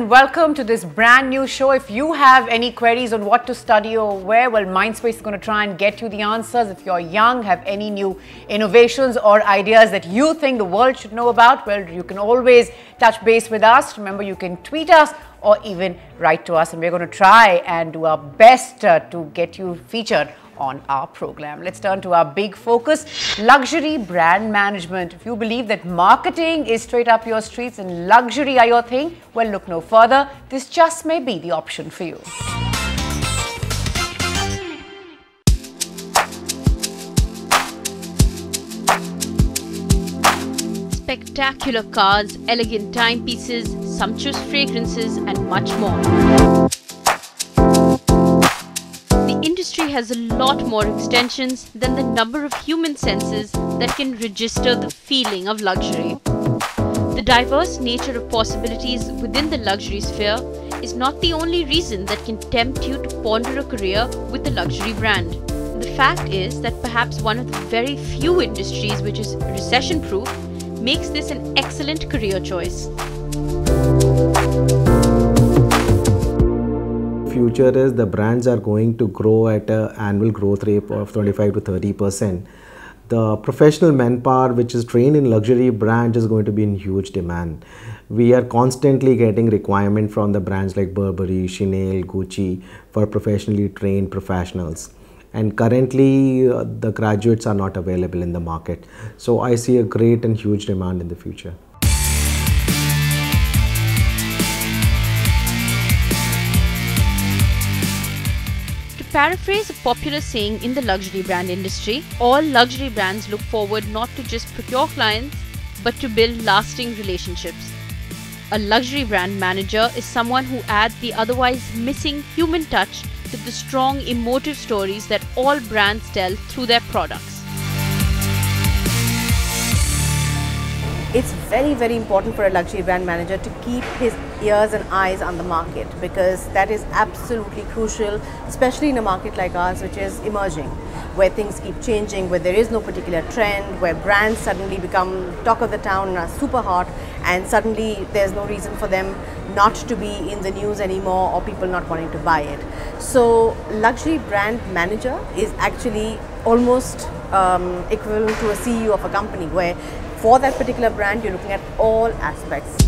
and welcome to this brand new show. If you have any queries on what to study or where, well, Mindspace is going to try and get you the answers. If you're young, have any new innovations or ideas that you think the world should know about, well, you can always touch base with us. Remember, you can tweet us or even write to us, and we're going to try and do our best to get you featured on our program. Let's turn to our big focus, luxury brand management. If you believe that marketing is straight up your streets and luxury are your thing, well, look no further. This just may be the option for you. Spectacular cars, elegant timepieces, sumptuous fragrances, and much more. The industry has a lot more extensions than the number of human senses that can register the feeling of luxury. The diverse nature of possibilities within the luxury sphere is not the only reason that can tempt you to ponder a career with a luxury brand. The fact is that perhaps one of the very few industries which is recession-proof makes this an excellent career choice. Future is the brands are going to grow at an annual growth rate of 25 to 30%. The professional manpower which is trained in luxury brands is going to be in huge demand. We are constantly getting requirement from the brands like Burberry, Chanel, Gucci for professionally trained professionals. And currently the graduates are not available in the market. So I see a great and huge demand in the future. To paraphrase a popular saying in the luxury brand industry, all luxury brands look forward not to just procure clients, but to build lasting relationships. A luxury brand manager is someone who adds the otherwise missing human touch to the strong emotive stories that all brands tell through their products. It's very, very important for a luxury brand manager to keep his ears and eyes on the market, because that is absolutely crucial, especially in a market like ours, which is emerging, where things keep changing, where there is no particular trend, where brands suddenly become talk of the town and are super hot, and suddenly there's no reason for them not to be in the news anymore or people not wanting to buy it. So luxury brand manager is actually almost equivalent to a CEO of a company, where for that particular brand you're looking at all aspects.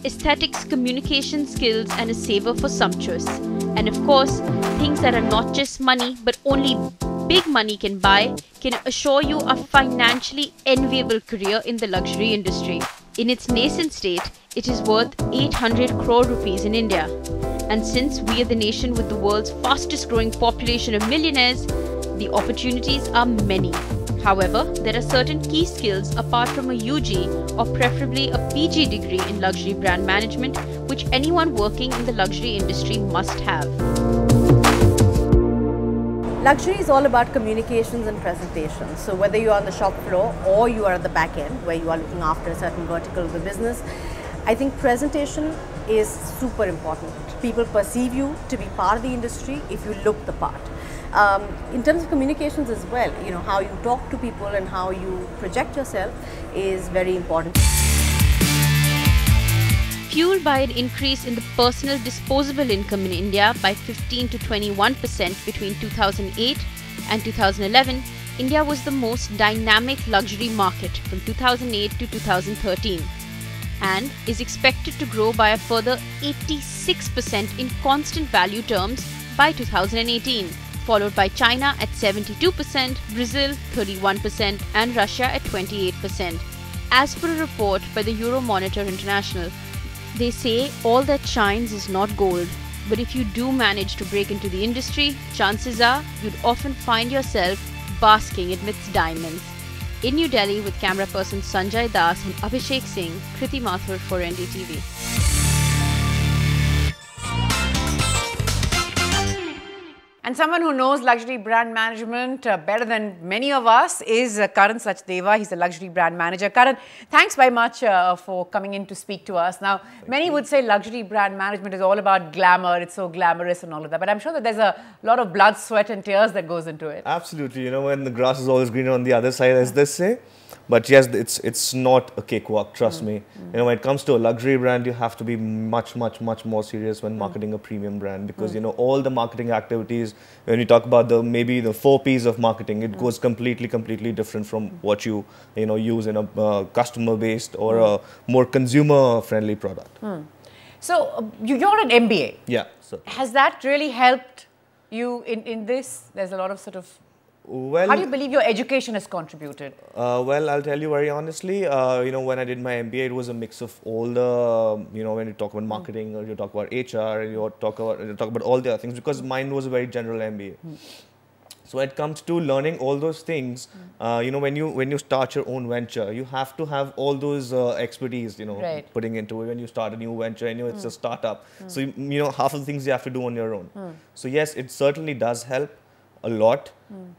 Aesthetics, communication skills, and a saver for sumptuous. And of course, things that are not just money but only big money can buy can assure you a financially enviable career in the luxury industry. In its nascent state, it is worth 800 crore rupees in India. And since we are the nation with the world's fastest growing population of millionaires, the opportunities are many. However, there are certain key skills apart from a UG or preferably a PG degree in luxury brand management which anyone working in the luxury industry must have. Luxury is all about communications and presentation. So whether you are on the shop floor or you are at the back end where you are looking after a certain vertical of the business, I think presentation is super important. People perceive you to be part of the industry if you look the part. In terms of communications as well, you know, how you talk to people and how you project yourself is very important. Fueled by an increase in the personal disposable income in India by 15 to 21% between 2008 and 2011, India was the most dynamic luxury market from 2008 to 2013 and is expected to grow by a further 86% in constant value terms by 2018. Followed by China at 72%, Brazil 31% and Russia at 28%. As per a report by the Euromonitor International, they say all that shines is not gold, but if you do manage to break into the industry, chances are you'd often find yourself basking amidst diamonds. In New Delhi with camera person Sanjay Das and Abhishek Singh, Kriti Mathur for Ndtv. And someone who knows luxury brand management better than many of us is Karan Sachdeva. He's a luxury brand manager. Karan, thanks very much for coming in to speak to us. Now, many would say luxury brand management is all about glamour. It's so glamorous and all of that. But I'm sure that there's a lot of blood, sweat and tears that goes into it. Absolutely. You know, when the grass is always greener on the other side, as they say. But yes, it's not a cakewalk, trust me. You know, when it comes to a luxury brand, you have to be much more serious when marketing a premium brand, because you know, all the marketing activities, when you talk about maybe the 4 P's of marketing, it goes completely different from what you know, use in a customer based or a more consumer friendly product. So you're an MBA. Yeah. So has that really helped you in this? There's a lot of sort of, well, how do you believe your education has contributed? Well, I'll tell you very honestly, you know, when I did my MBA, it was a mix of all the, you know, when you talk about marketing or you talk about HR, and you talk about all the other things, because mine was a very general MBA. So when it comes to learning all those things, you know, when you start your own venture, you have to have all those expertise, you know, putting into it. When you start a new venture, and you know, it's a startup, so you know, half of the things you have to do on your own. So yes, it certainly does help a lot.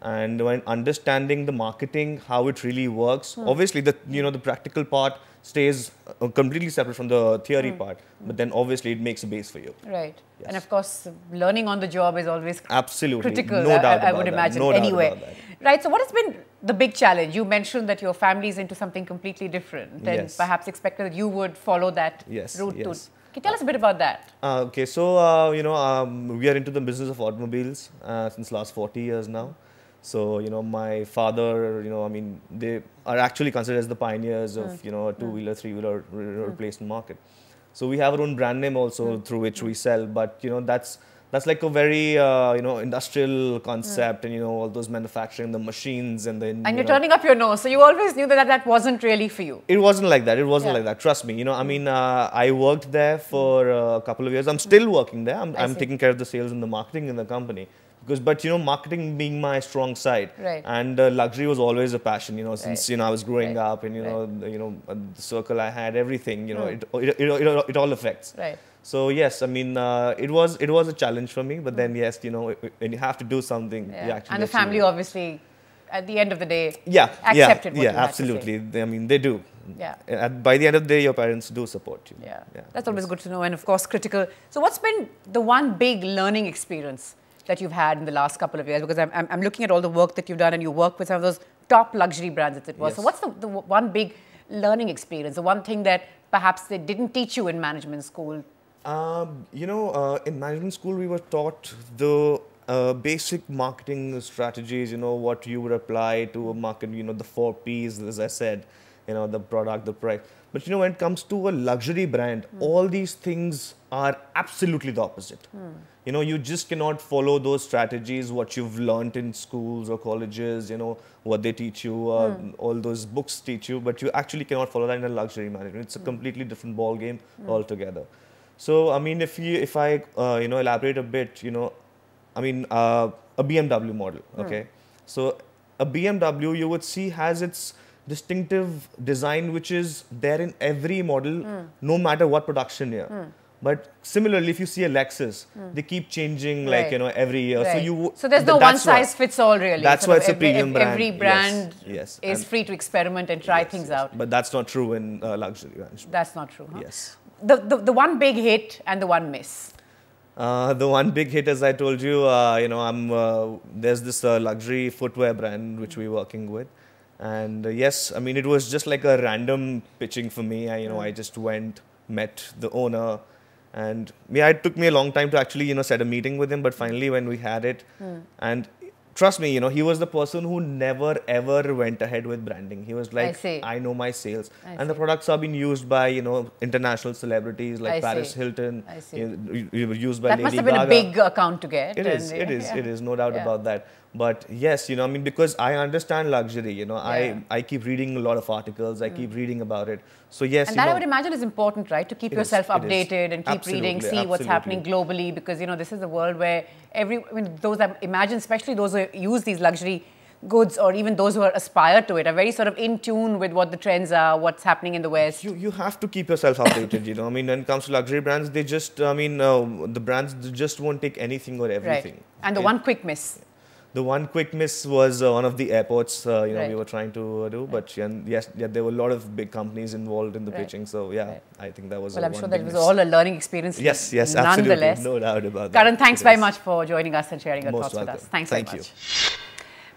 And when understanding the marketing, how it really works, obviously the, you know, the practical part stays completely separate from the theory part, but then obviously it makes a base for you. Right. Yes. And of course, learning on the job is always critical. No doubt I would imagine. No anyway, doubt about that. Right. So what has been the big challenge? You mentioned that your family is into something completely different, and perhaps expected that you would follow that route too. Can you tell us a bit about that? Okay, so you know, we are into the business of automobiles since last 40 years now. So you know, my father, you know, I mean, they are actually considered as the pioneers of you know, a two-wheeler, three-wheeler replacement market. So we have our own brand name also through which we sell, but you know, that's like a very you know, industrial concept, and you know, all those manufacturing, the machines, and then and you're turning up your nose, so you always knew that that wasn't really for you. It wasn't like that. It wasn't like that. Trust me. You know, I mean, I worked there for a couple of years. I'm still working there. I'm taking care of the sales and the marketing in the company. But you know, marketing being my strong side, and luxury was always a passion. You know, since you know, I was growing up, and you know, the circle I had, everything. You know, it all affects. Right. So yes, I mean, it was a challenge for me. But then yes, you know, when you have to do something, you actually. And the family obviously, at the end of the day, accepted what you had absolutely. To say. I mean, they do. Yeah. By the end of the day, your parents do support you. Yeah. That's always good to know, and of course, critical. So, what's been the one big learning experience that you've had in the last couple of years? Because I'm looking at all the work that you've done, and you work with some of those top luxury brands, as it was. So what's the one big learning experience, the one thing that perhaps they didn't teach you in management school? You know, in management school, we were taught the basic marketing strategies, you know, what you would apply to a market, you know, the 4 Ps, as I said, you know, the product, the price. But, you know, when it comes to a luxury brand, all these things are absolutely the opposite. You know, you just cannot follow those strategies, what you've learned in schools or colleges, you know, what they teach you, all those books teach you, but you actually cannot follow that in a luxury management. It's a completely different ball game altogether. So, I mean, if I, you know, elaborate a bit, you know, I mean, a BMW model, okay? So, a BMW, you would see, has its distinctive design, which is there in every model, no matter what production year. But similarly, if you see a Lexus, they keep changing, like, you know, every year. So there's no one size fits all, really. That's why it's a premium brand. Every brand is free to experiment and try things out. But that's not true in luxury management. That's not true, huh? Yes. The one big hit and the one miss. The one big hit, as I told you, you know, there's this luxury footwear brand which we're working with. And yes, I mean, it was just like a random pitching for me. You know, I just went, met the owner, and yeah, it took me a long time to actually, you know, set a meeting with him. But finally, when we had it, and trust me, you know, he was the person who never ever went ahead with branding. He was like, I know my sales, and the products are being used by, you know, international celebrities like Paris Hilton. Used by Lady Gaga. That must have been a big account to get. It is, no doubt about that. But yes, you know, I mean, because I understand luxury, you know, I keep reading a lot of articals, I keep reading about it. So yes, and that I would imagine is important, right? To keep yourself updated and keep reading, see what's happening globally, because, you know, this is a world where imagine, especially those who use these luxury goods, or even those who are aspire to it, are very sort of in tune with what the trends are, what's happening in the West. You have to keep yourself updated, you know. I mean, when it comes to luxury brands, they just, I mean, the brands just won't take anything or everything. Right. And the one quick miss. The one quick miss was one of the airports, you know, we were trying to do. But yes, there were a lot of big companies involved in the pitching. So yeah, I think that was I'm sure that was all a learning experience. Yes, absolutely. Nonetheless. No doubt about that. Karan, thanks very much for joining us and sharing your thoughts with us. Thanks very much.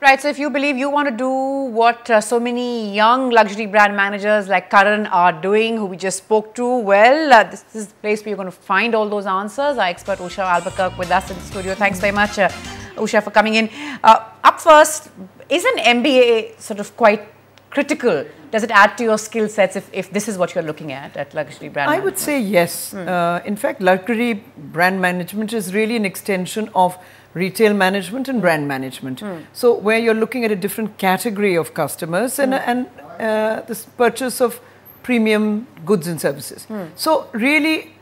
Right, so if you believe you want to do what so many young luxury brand managers like Karan are doing, who we just spoke to, well, this is the place where you're going to find all those answers. Our expert Usha Albuquerque with us in the studio. Thanks very much, Usha, for coming in. Up first, is an MBA sort of quite critical? Does it add to your skill sets if this is what you're looking at luxury brand management? I would say yes. In fact, luxury brand management is really an extension of retail management and brand management. So where you're looking at a different category of customers and this purchase of premium goods and services. So really,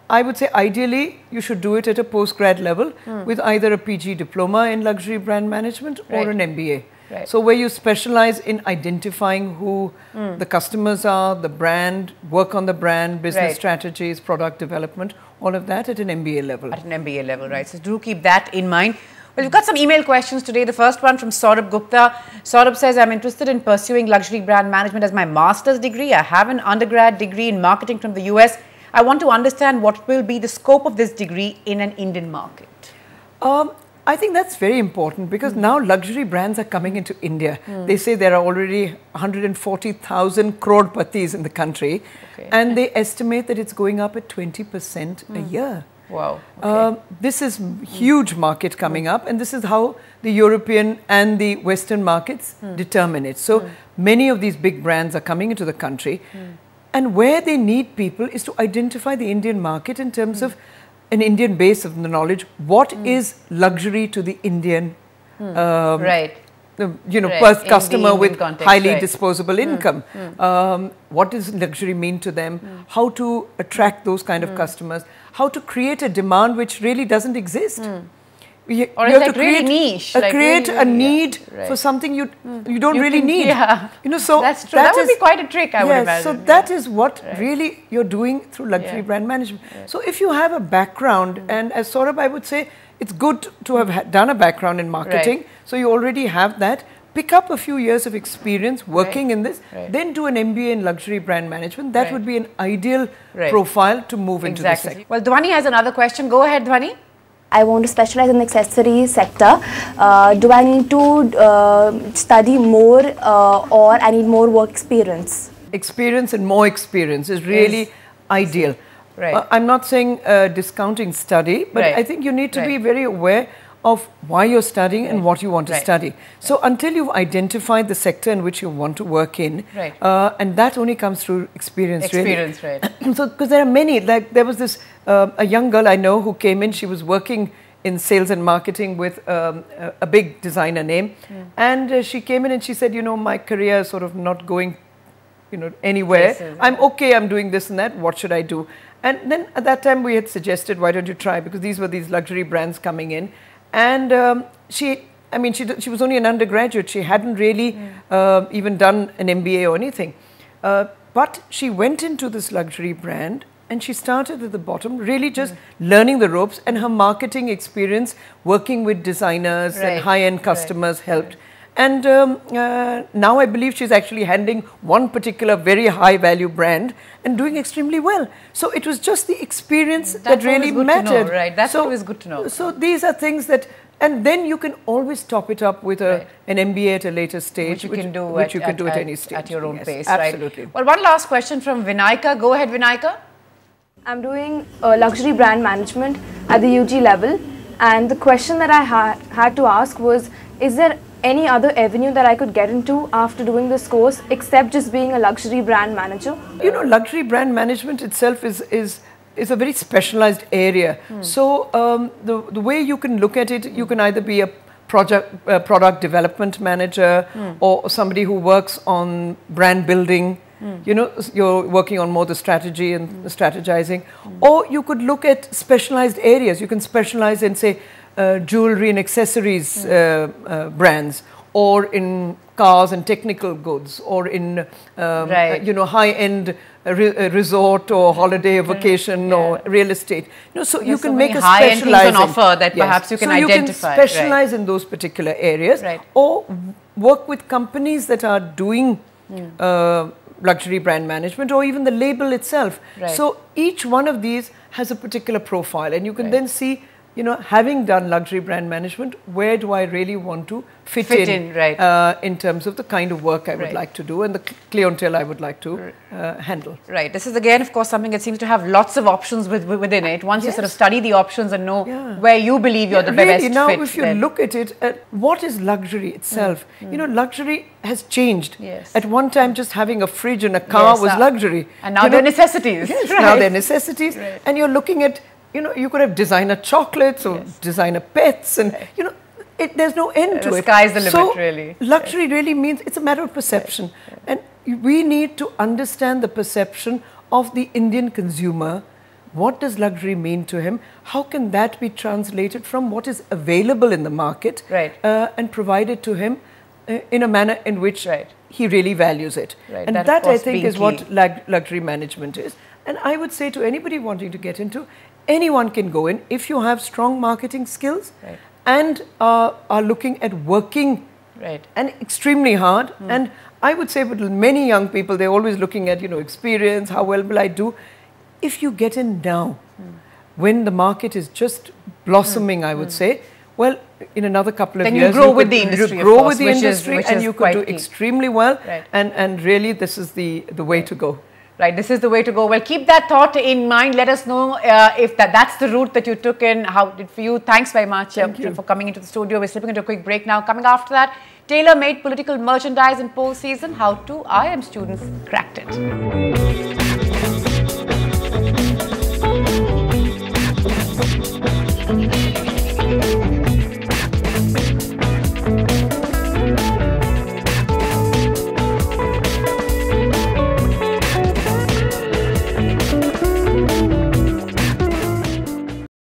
I would say ideally you should do it at a post-grad level with either a PG diploma in luxury brand management or an MBA. Right. So where you specialize in identifying who the customers are, the brand, work on the brand, business strategies, product development, all of that at an MBA level. At an MBA level, right. So do keep that in mind. Well, we've got some email questions today. The first one from Saurabh Gupta. Saurabh says, I'm interested in pursuing luxury brand management as my master's degree. I have an undergrad degree in marketing from the US. I want to understand what will be the scope of this degree in an Indian market. I think that's very important because now luxury brands are coming into India. They say there are already 140,000 crore-patis in the country and they estimate that it's going up at 20% a year. Wow. Okay. This is huge market coming up and this is how the European and the Western markets determine it. So many of these big brands are coming into the country and where they need people is to identify the Indian market in terms of an Indian base of the knowledge. What is luxury to the Indian customer with context, highly disposable income? What does luxury mean to them? How to attract those kind of customers? How to create a demand which really doesn't exist? You or have like to create, really niche. Create a need for something you don't really need. You know, so that's true. That would be quite a trick, I would imagine. So that is what really you're doing through luxury brand management. So if you have a background, and as Saurabh, I would say it's good to have done a background in marketing. So you already have that. Pick up a few years of experience working in this, then do an MBA in luxury brand management. That would be an ideal profile to move into the sector. Well, Dhwani has another question. Go ahead, Dhwani. I want to specialize in the accessories sector. Do I need to study more or I need more work experience? Experience and more experience is really ideal. I'm not saying discounting study, but I think you need to be very aware of why you're studying and what you want to study. So until you've identified the sector in which you want to work in, and that only comes through experience, really. So, because there are many, like there was this, a young girl I know who came in, she was working in sales and marketing with a big designer name. And she came in and she said, you know, my career is sort of not going, you know, anywhere. I'm okay, I'm doing this and that, what should I do? And then at that time we had suggested, why don't you try? Because these were these luxury brands coming in. And she was only an undergraduate. She hadn't really even done an MBA or anything. But she went into this luxury brand and she started at the bottom, really just learning the ropes, and her marketing experience working with designers and high-end customers helped. And now I believe she's actually handling one particular very high-value brand and doing extremely well. So it was just the experience that really mattered. That's always good to know. So these are things that, and then you can always top it up with an MBA at a later stage, which you can do at any stage. At your own pace, absolutely. Well, one last question from Vinaika. Go ahead, Vinaika. I'm doing luxury brand management at the UG level. And the question that I had to ask was, is there any other avenue that I could get into after doing this course except just being a luxury brand manager? You know, luxury brand management itself is a very specialized area. So the way you can look at it, you can either be a product development manager or somebody who works on brand building. You know, you're working on more the strategy and the strategizing. Or you could look at specialized areas. You can specialize in, say, jewelry and accessories brands, or in cars and technical goods, or in you know, high-end resort or holiday vacation or real estate. You know, so you can make a specialization on offer that perhaps you can identify. You can specialize in those particular areas, or work with companies that are doing luxury brand management, or even the label itself. So each one of these has a particular profile, and you can then see you know, having done luxury brand management, where do I really want to fit in right. In terms of the kind of work I would like to do and the clientele I would like to handle. Right. This is again, of course, something that seems to have lots of options within it. Once you sort of study the options and know where you believe you're the best fit. Now, if you look at it, what is luxury itself? You know, luxury has changed. Yes. At one time, just having a fridge and a car was luxury. And now they're necessities. Yes, now they're necessities. And you're looking at, you know, you could have designer chocolates or designer pets, and you know, there's no end to it. The sky's the limit, really. Luxury really means it's a matter of perception, and we need to understand the perception of the Indian consumer. What does luxury mean to him? How can that be translated from what is available in the market and provided to him in a manner in which he really values it? And that I think is what luxury management is. And I would say to anybody wanting to get into, anyone can go in if you have strong marketing skills and are looking at working and extremely hard. And I would say with many young people, they're always looking at, you know, experience, how well will I do? If you get in now, when the market is just blossoming, I would say, well, in another couple of years, you grow with the industry, grow with the industry, and you could do extremely well. And really, this is the way to go. Right, this is the way to go. Well, keep that thought in mind. Let us know if that's the route that you took in, how did for you. Thanks very much for coming into the studio. We're slipping into a quick break now. Coming after that, tailor-made political merchandise in poll season. How to IIM students cracked it.